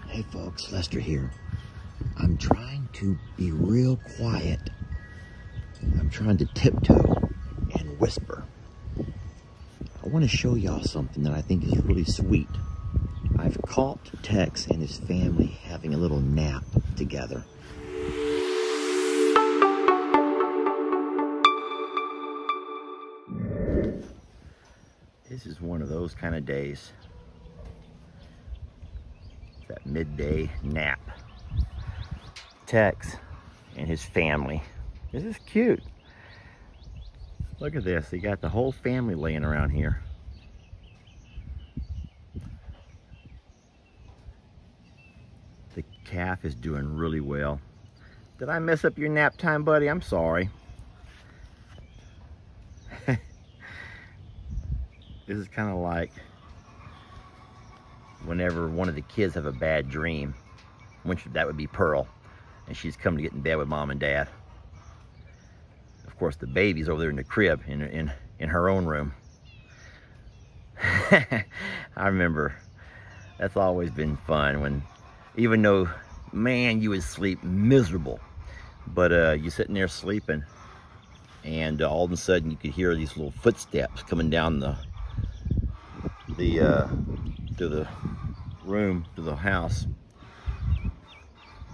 Hey folks, Lester here. I'm trying to be real quiet. I'm trying to tiptoe and whisper. I want to show y'all something that I think is really sweet. I've caught Tex and his family having a little nap together. This is one of those kind of days. That midday nap. Tex and his family. This is cute. Look at this. They got the whole family laying around here. The calf is doing really well. Did I mess up your nap time, buddy? I'm sorry. This is kind of like whenever one of the kids have a bad dream, which that would be Pearl, and she's come to get in bed with mom and dad. Of course, the baby's over there in the crib in her own room. I remember that's always been fun when, even though, man, you would sleep miserable, but you're sitting there sleeping, and all of a sudden you could hear these little footsteps coming down to the room, to the house,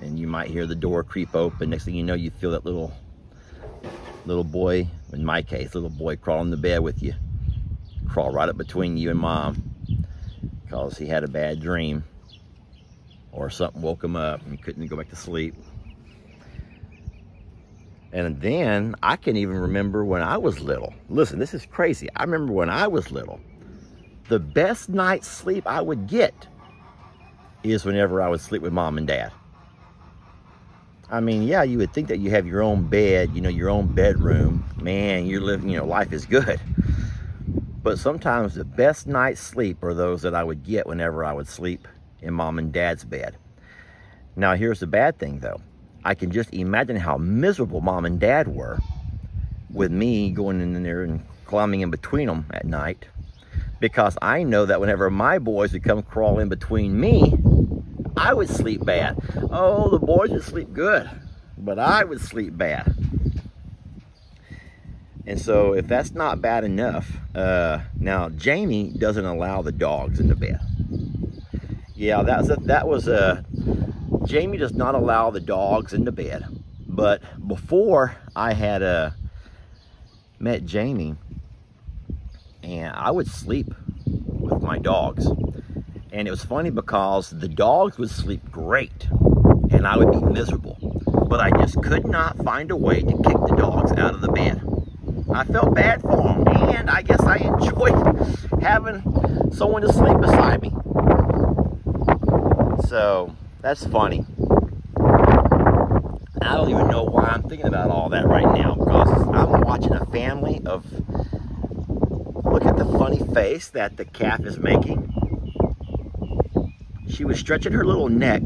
and you might hear the door creep open. Next thing you know, you feel that little boy, in my case, little boy crawl in the bed with you, crawl right up between you and mom, because he had a bad dream or something woke him up and he couldn't go back to sleep. And then I can even remember when I was little. Listen, this is crazy. I remember when I was little, the best night's sleep I would get is whenever I would sleep with mom and dad. I mean, yeah, you would think that you have your own bed, you know, your own bedroom. Man, you're living, you know, life is good. But sometimes the best night's sleep are those that I would get whenever I would sleep in mom and dad's bed. Now, here's the bad thing, though. I can just imagine how miserable mom and dad were with me going in there and climbing in between them at night. Because I know that whenever my boys would come crawl in between me, I would sleep bad. Oh, the boys would sleep good, but I would sleep bad. And so if that's not bad enough, now Jamie doesn't allow the dogs in the bed. Yeah, Jamie does not allow the dogs in the bed. But before I had met Jamie, and I would sleep with my dogs. And it was funny because the dogs would sleep great and I would be miserable. But I just could not find a way to kick the dogs out of the bed. I felt bad for them, and I guess I enjoyed having someone to sleep beside me. So that's funny. I don't even know why I'm thinking about all that right now, because I'm watching a family of, look at the funny face that the calf is making. She was stretching her little neck,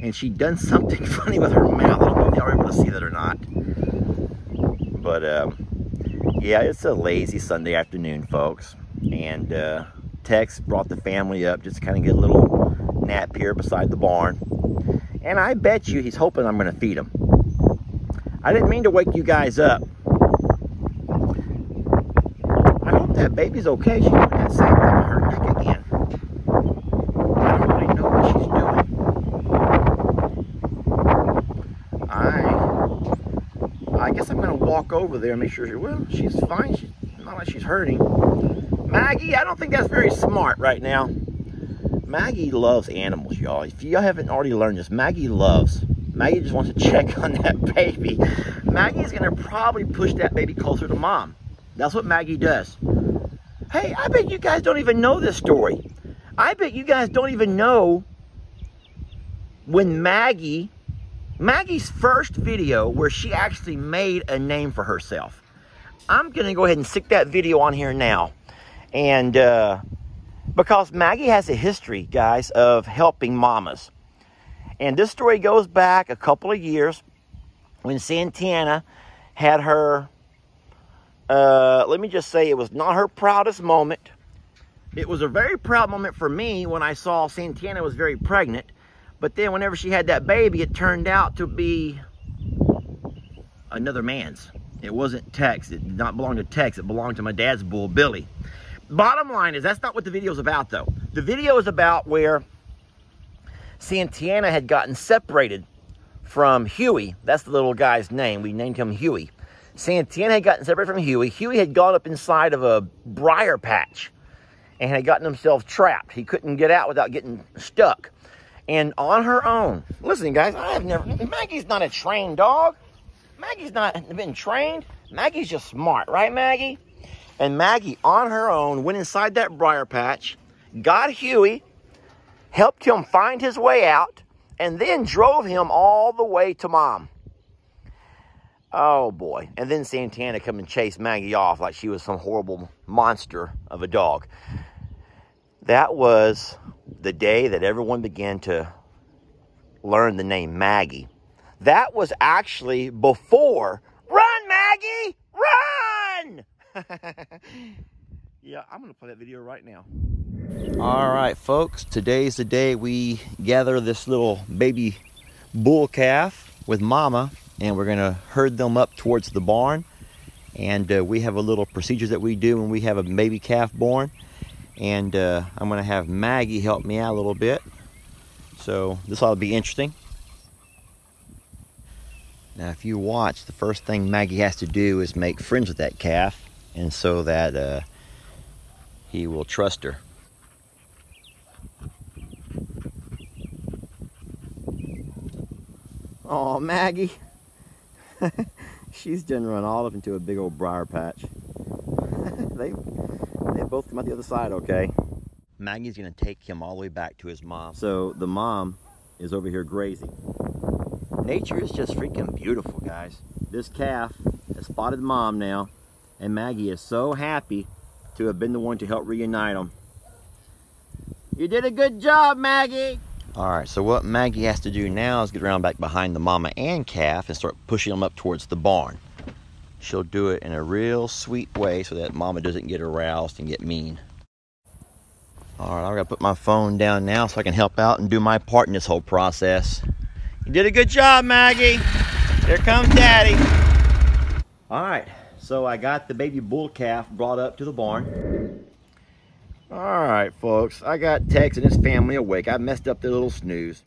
and she'd done something funny with her mouth. I don't know if y'all are able to see that or not. But, yeah, it's a lazy Sunday afternoon, folks. And Tex brought the family up just to kind of get a little nap here beside the barn. And I bet you he's hoping I'm going to feed him. I didn't mean to wake you guys up. That baby's okay. She's doing that same thing to her neck again. I don't really know what she's doing. I guess I'm going to walk over there and make sure she's fine. She's not like she's hurting. Maggie, I don't think that's very smart right now. Maggie loves animals, y'all. If you haven't already learned this, Maggie just wants to check on that baby. Maggie's going to probably push that baby closer to mom. That's what Maggie does. Hey, I bet you guys don't even know this story. I bet you guys don't even know when Maggie's first video where she actually made a name for herself. I'm going to go ahead and stick that video on here now. And because Maggie has a history, guys, of helping mamas. And this story goes back a couple of years when Santana had her, let me just say, it was not her proudest moment. It was a very proud moment for me when I saw Santana was very pregnant. But then whenever she had that baby, it turned out to be another man's. It wasn't Tex. It did not belong to Tex. It belonged to my dad's bull, Billy. Bottom line is, that's not what the video is about, though. The video is about where Santana had gotten separated from Huey. That's the little guy's name. We named him Huey. Santana had gotten separated from Huey. Huey had gone up inside of a briar patch and had gotten himself trapped. He couldn't get out without getting stuck. And on her own, listen, guys, Maggie's not a trained dog. Maggie's not been trained. Maggie's just smart, right, Maggie? And Maggie, on her own, went inside that briar patch, got Huey, helped him find his way out, and then drove him all the way to Mom. Oh, boy. And then Santana come and chased Maggie off like she was some horrible monster of a dog. That was the day that everyone began to learn the name Maggie. That was actually before, run, Maggie, run! Yeah, I'm going to play that video right now. All right, folks, today's the day we gather this little baby bull calf with Mama, and we're going to herd them up towards the barn. And we have a little procedure that we do when we have a baby calf born. And I'm going to have Maggie help me out a little bit. So this ought to be interesting. Now, if you watch, the first thing Maggie has to do is make friends with that calf, and so that he will trust her. Oh, Maggie. She's done run all up into a big old briar patch. They both come out the other side, okay? Maggie's gonna take him all the way back to his mom. So the mom is over here grazing. Nature is just freaking beautiful, guys. This calf has spotted Mom now, and Maggie is so happy to have been the one to help reunite them. You did a good job, Maggie! Alright, so what Maggie has to do now is get around back behind the mama and calf and start pushing them up towards the barn. She'll do it in a real sweet way so that Mama doesn't get aroused and get mean. Alright, I'm gonna put my phone down now so I can help out and do my part in this whole process. You did a good job, Maggie. Here comes Daddy. Alright, so I got the baby bull calf brought up to the barn. Alright, folks, I got Tex and his family awake. I messed up their little snooze.